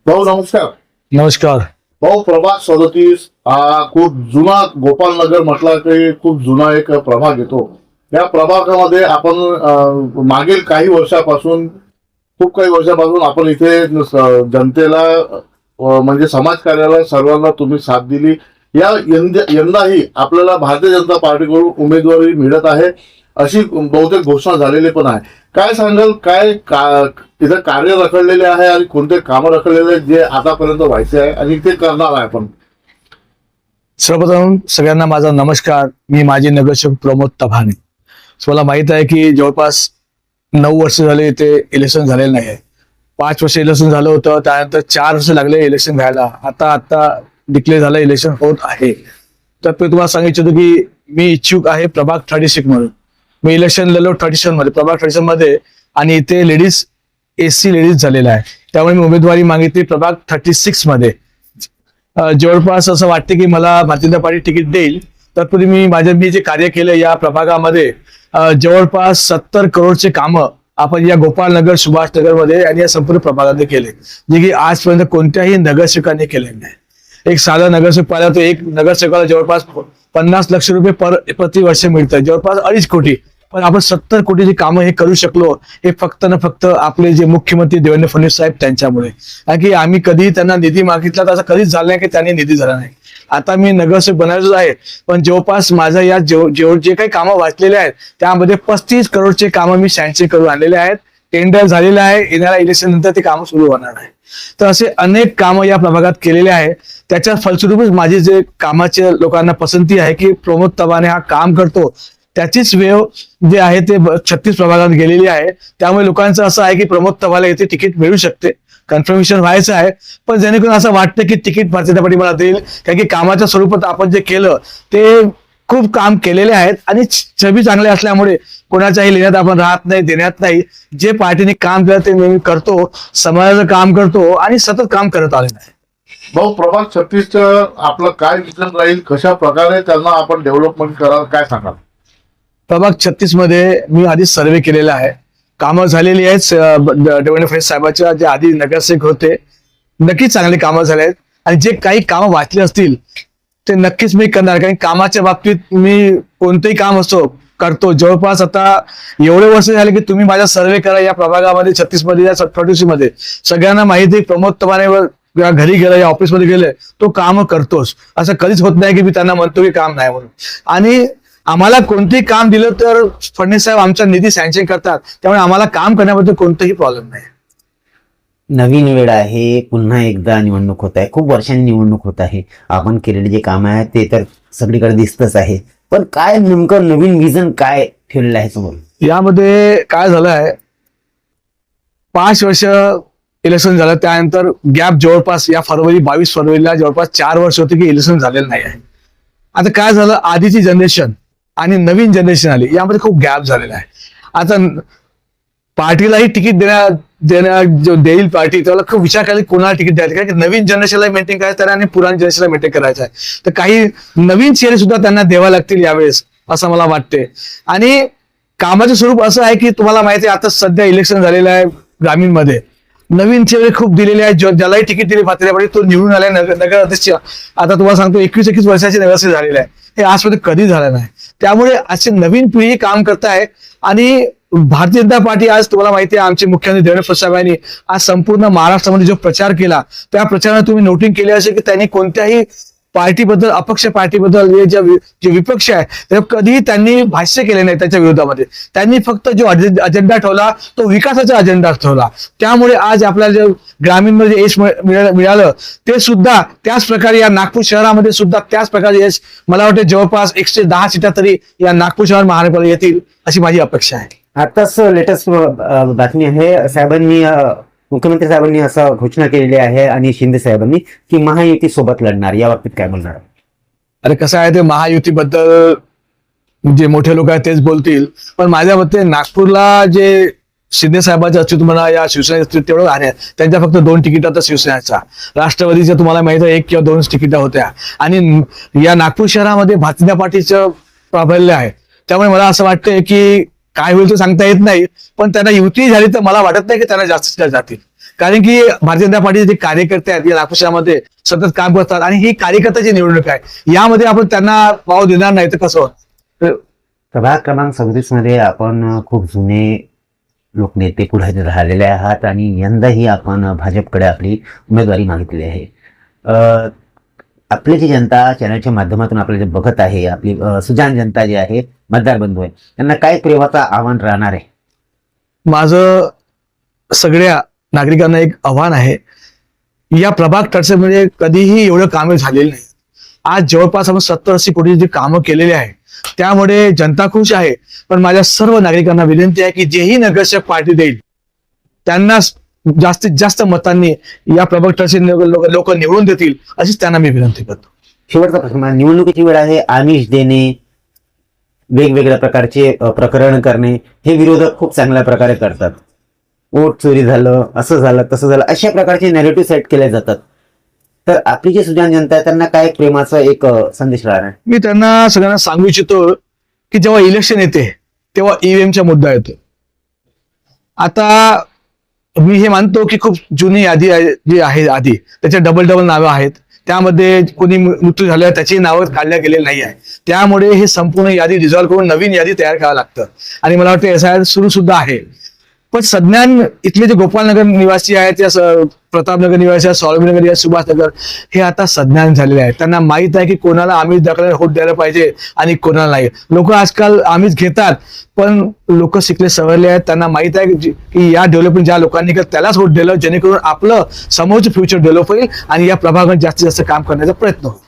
भाऊ नमस्कार. नमस्कार. भाऊ प्रभाग 37 हा खूप जुना गोपालनगर म्हटला की खूप जुना एक प्रभाग येतो. या प्रभागामध्ये आपण मागील काही वर्षापासून आपण इथे जनतेला म्हणजे समाजकार्याला सर्वांना तुम्ही साथ दिली. यंदाही आपल्याला भारतीय जनता पार्टीकडून उमेदवारी मिळत आहे अशी बहुतेक घोषणा झालेली पण आहे. काय सांगाल, तिथं कार्य रखडलेले आहे आणि कोणते कामं रखडलेले आहेत जे आतापर्यंत व्हायचे आहे आणि ते करणार आहे आपण? सर्वप्रथम सगळ्यांना माझा नमस्कार. मी माजी नगरसेवक प्रमोद तभाने. मला माहित आहे की जवळपास 9 वर्ष झाले इथे इलेक्शन झालेलं नाही आहे. 5 वर्ष इलेक्शन झालं होतं, त्यानंतर 4 वर्ष लागले इलेक्शन व्हायला. आता डिक्लेअर झालं इलेक्शन होत आहे. तर मी तुम्हाला सांगितलं होतं की मी इच्छुक आहे प्रभाग 36 म्हणून. मी इलेक्शन लढलो 37 मध्ये, प्रभाग 37 मध्ये, आणि इथे लेडीज एससी लेडीज झालेला आहे. त्यामुळे मी उमेदवारी मागितली प्रभाग 36 मध्ये. जवळपास असं वाटते की मला भारतीय जनता पार्टी तिकीट देईल. तत्पूर्वी मी जे कार्य केलं या प्रभागामध्ये जवळपास 70 करोडचे कामं आपण या गोपालनगर, सुभाषनगर मध्ये आणि या संपूर्ण प्रभागामध्ये केले, जे की आजपर्यंत कोणत्याही नगरसेवकाने केले नाही. एक साधा नगरसेवक पाहिला तर एक नगरसेवकाला जवळपास 50 लाख रुपये प्रतिवर्ष मिळतात, जवळपास 2.5 कोटी. पण आपण 70 कोटीची कामं हे करू शकलो हे फक्त ना फक्त आपले जे मुख्यमंत्री देवेंद्र फडणवीस साहेब त्यांच्यामुळे. कारण की आम्ही कधी त्यांना निधी मागितला तर असं कधीच झालं नाही की त्यांनी निधी दिला नाही. आता मी नगरसेवक बनायचंच आहे, पण जवळपास माझं या जे काही कामं वाचलेले आहेत त्यामध्ये 35 करोडचे कामं मी सँक्शन करून आणलेले आहेत. टेंडर झालेलं आहे, येणाऱ्या इलेक्शन नंतर ते कामं सुरू होणार आहे. तर असे अनेक कामं या प्रभागात केलेले आहे. त्याच्या फलस्वरूपच माझी जे कामाच्या लोकांना पसंती आहे की प्रमोद तभाने हा काम करतो, त्याचीच वेव जे आहे ते 36 प्रभागात गेलेली आहे. त्यामुळे लोकांचं असं आहे की प्रमोद तभाला येथे तिकीट मिळू शकते, कन्फर्मेशन व्हायचं आहे. पण जेणेकरून असं वाटतं की तिकीट भारतीय जनता पार्टी मला देईल, कारण की कामाच्या स्वरूपात आपण जे केलं ते खूप काम केलेले आहेत आणि छबी चांगले असल्यामुळे कोणाच्याही लेण्यात आपण राहत नाही, देण्यात नाही. जे पार्टीने काम केलं ते नेहमी करतो, समाजाचं काम करतो आणि सतत काम करत आलेलं आहे. भाऊ प्रभाग 36 आपलं काय विजन राहील, कशा प्रकारे त्यांना आपण डेव्हलपमेंट कराल, काय सांगाल? प्रभाग 36 मध्ये मी आधीच सर्वे केलेला आहे. कामं झालेली आहेत. देवेंद्र फडणवीस साहेबांच्या जे आधी नगरसेवक होते नक्कीच चांगले कामं झाले आहेत आणि जे काही कामं वाचले असतील ते नक्कीच मी करणार. कारण कामाच्या बाबतीत मी कोणतेही काम असो करतो. जवळपास आता एवढे वर्ष झाले की तुम्ही माझा सर्वे करा या प्रभागामध्ये 36 मध्ये, या 38 मध्ये. सगळ्यांना माहिती प्रमोद तभानेवर घरी गेलं या ऑफिसमध्ये गेले तो काम करतोच. असं कधीच होत नाही की मी त्यांना म्हणतो की काम नाही म्हणून. आणि आम्हाला कोणतेही काम दिलं तर फडणवीस साहेब आमचा निधी सँक्शन करतात, त्यामुळे आम्हाला काम करण्याबद्दल कोणताही प्रॉब्लेम नाही. नवीन वेळ आहे, पुन्हा एकदा निवडणूक होत आहे, खूप वर्षांनी निवडणूक होत आहे. आपण केलेले जे काम आहे ते तर सगळीकडे दिसतच आहे, पण काय नेमकं नवीन विजन काय ठेवलेलं आहे समोर? यामध्ये काय झालं आहे, 5 वर्ष इलेक्शन झालं, त्यानंतर गॅप जवळपास या 22 फरवरीला जवळपास 4 वर्ष होते की इलेक्शन झालेलं नाही आहे. आता काय झालं, आधीची जनरेशन आणि नवीन जनरेशन आली, यामध्ये खूप गॅप झालेला आहे. आता पार्टीलाही तिकीट जो देईल पार्टी त्याला खूप विचार करायला कोणाला तिकीट द्यायचं, कारण की नवीन जनरेशनला मेंटेन करायचं आहे आणि पुराणी जनरेशनला मेंटेन करायचं आहे. तर काही नवीन चेहरे सुद्धा त्यांना द्यावे लागतील यावेळेस असं मला वाटते. आणि कामाचं स्वरूप असं आहे की तुम्हाला माहिती आहे आता सध्या इलेक्शन झालेलं आहे ग्रामीण मध्ये, नवीन चेहरे खूप दिलेले आहेत. ज्यालाही तिकीट दिले भारतीय जनता पार्टी तो निवडून आलाय नगर अध्यक्ष. आता तुम्हाला सांगतो 21 वर्षाचे नगरसेवक झालेले आहे, हे आजपर्यंत कधी झालं नाही. त्यामुळे अशी नवीन पिढी काम करताय. आणि भारतीय जनता पार्टी आज तुम्हाला माहिती आहे आमचे मुख्यमंत्री देवेंद्र फडणवीस साहेबांनी आज संपूर्ण महाराष्ट्रामध्ये जो प्रचार केला त्या प्रचारात तुम्ही नोटिंग केले असेल की त्यांनी कोणत्याही पार्टीबद्दल, अपक्ष पार्टीबद्दल जे विपक्ष आहे त्या कधीही त्यांनी भाष्य केले नाही त्याच्या विरोधामध्ये. त्यांनी फक्त जो अजेंडा ठेवला तो विकासाचा अजेंडा ठेवला. त्यामुळे आज आपल्याला जे ग्रामीणमध्ये यश मिळालं ते सुद्धा त्याच प्रकारे या नागपूर शहरामध्ये सुद्धा त्याच प्रकारे यश मला वाटतं जवळपास 110 सीटा तरी या नागपूर शहर महानगरपालिका येतील अशी माझी अपेक्षा आहे. आताच लेटेस्ट बातमी आहे, साहेबांनी मुख्यमंत्री साहेबांनी असं घोषणा केलेली आहे आणि शिंदे साहेबांनी की महायुती सोबत लढणार, या बाबतीत काय बोलणार? अरे कसं आहे ते महायुतीबद्दल जे मोठे लोक आहेत तेच बोलतील, पण माझ्या मते नागपूरला जे शिंदे साहेबांचं अस्तित्व म्हणा या शिवसेनेचं अस्तित्व तेवढं आहे. त्यांच्या फक्त 2 तिकीट होत्या शिवसेनेचा. राष्ट्रवादीच्या तुम्हाला माहिती आहे 1 किंवा 2 तिकीट होत्या. आणि या नागपूर शहरामध्ये भारतीय जनता पार्टीचं प्राबल्य आहे. त्यामुळे मला असं वाटतंय की काय होईल ते सांगता येत नाही, पण त्यांना युती झाली तर मला वाटत नाही की त्यांना जास्त जातील. कारण की भारतीय जनता पार्टीचे जे कार्यकर्ते आहेत या नागपूर शहरामध्ये सतत काम करतात आणि ही कार्यकर्त्याची निवडणूक आहे, यामध्ये आपण त्यांना वाव देणार नाही तर कसं होतं? प्रभाग क्रमांक 37 मध्ये आपण खूप जुने लोकनेते पुढे राहिलेले आहात आणि यंदाही आपण भाजपकडे आपली उमेदवारी मागितली आहे. आपली जी जनता चॅनलच्या माध्यमातून आपल्याला जे बघत आहे, आपली सुजाण जनता जी आहे, मतदार बंधू आहे, त्यांना काय प्रेमाचं आव्हान राहणार आहे? माझं सगळ्या नागरिकांना एक आव्हान आहे, या प्रभाग टर्चेमध्ये कधीही एवढं कामे झालेली नाही. आज जवळपास आपण 70-80 कोटी जी कामं केलेली आहे, त्यामुळे जनता खुश आहे. पण माझ्या सर्व नागरिकांना विनंती आहे की जेही नगरसेवक पार्टी देईल त्यांना जास्तीत जास्त मतांनी या प्रभाग टर्चे लोक निवडून देतील, अशीच त्यांना मी विनंती करतो. शेवटचा प्रश्न, निवडणुकीची वेळ आहे, आमिष देणे, वेगवेगळ्या प्रकारचे प्रकरण करणे, हे विरोधक खूप चांगल्या प्रकारे करतात. वोट चोरी झालं, असं झालं, तसं झालं, अशा प्रकारचे नॅरेटिव्ह सेट केले जातात. तर आपली जी सुजाण जनता आहे त्यांना काय प्रेमाचा एक संदेश राहणार? मी त्यांना सगळ्यांना सांगू इच्छितो की जेव्हा इलेक्शन येते तेव्हा ईव्हीएमचा मुद्दा येतो. आता मी हे मानतो की खूप जुनी यादी जी आहे आधी, त्याच्या डबल नावं आहेत, त्यामध्ये कोणी मृत्यू झाल्यावर त्याची नावं काढल्या गेलेली नाही आहे. त्यामुळे हे संपूर्ण यादी डिझॉल्व्ह करून नवीन यादी तयार करावं लागतं आणि मला वाटतं SIR सुरू सुद्धा आहे. पण सज्ञान इथले जे गोपालनगर निवासी आहेत, या प्रतापनगर निवासी आहेत, स्वावलंबीनगर निवासी, सुभाषनगर, हे आता सज्ञान झालेले आहेत. त्यांना माहित आहे की कोणाला आमिष दाखवल्याने वोट द्यायला पाहिजे आणि कोणाला नाही. लोक आजकाल आमिष घेतात, पण लोक शिकले सवरले आहेत. त्यांना माहित आहे की या डेव्हलपमेंट ज्या लोकांनी केलं त्यालाच वोट दिलं, जेणेकरून आपलं समोरचं फ्युचर डेव्हलप होईल आणि या प्रभागात जास्तीत जास्त काम करण्याचा प्रयत्न होईल.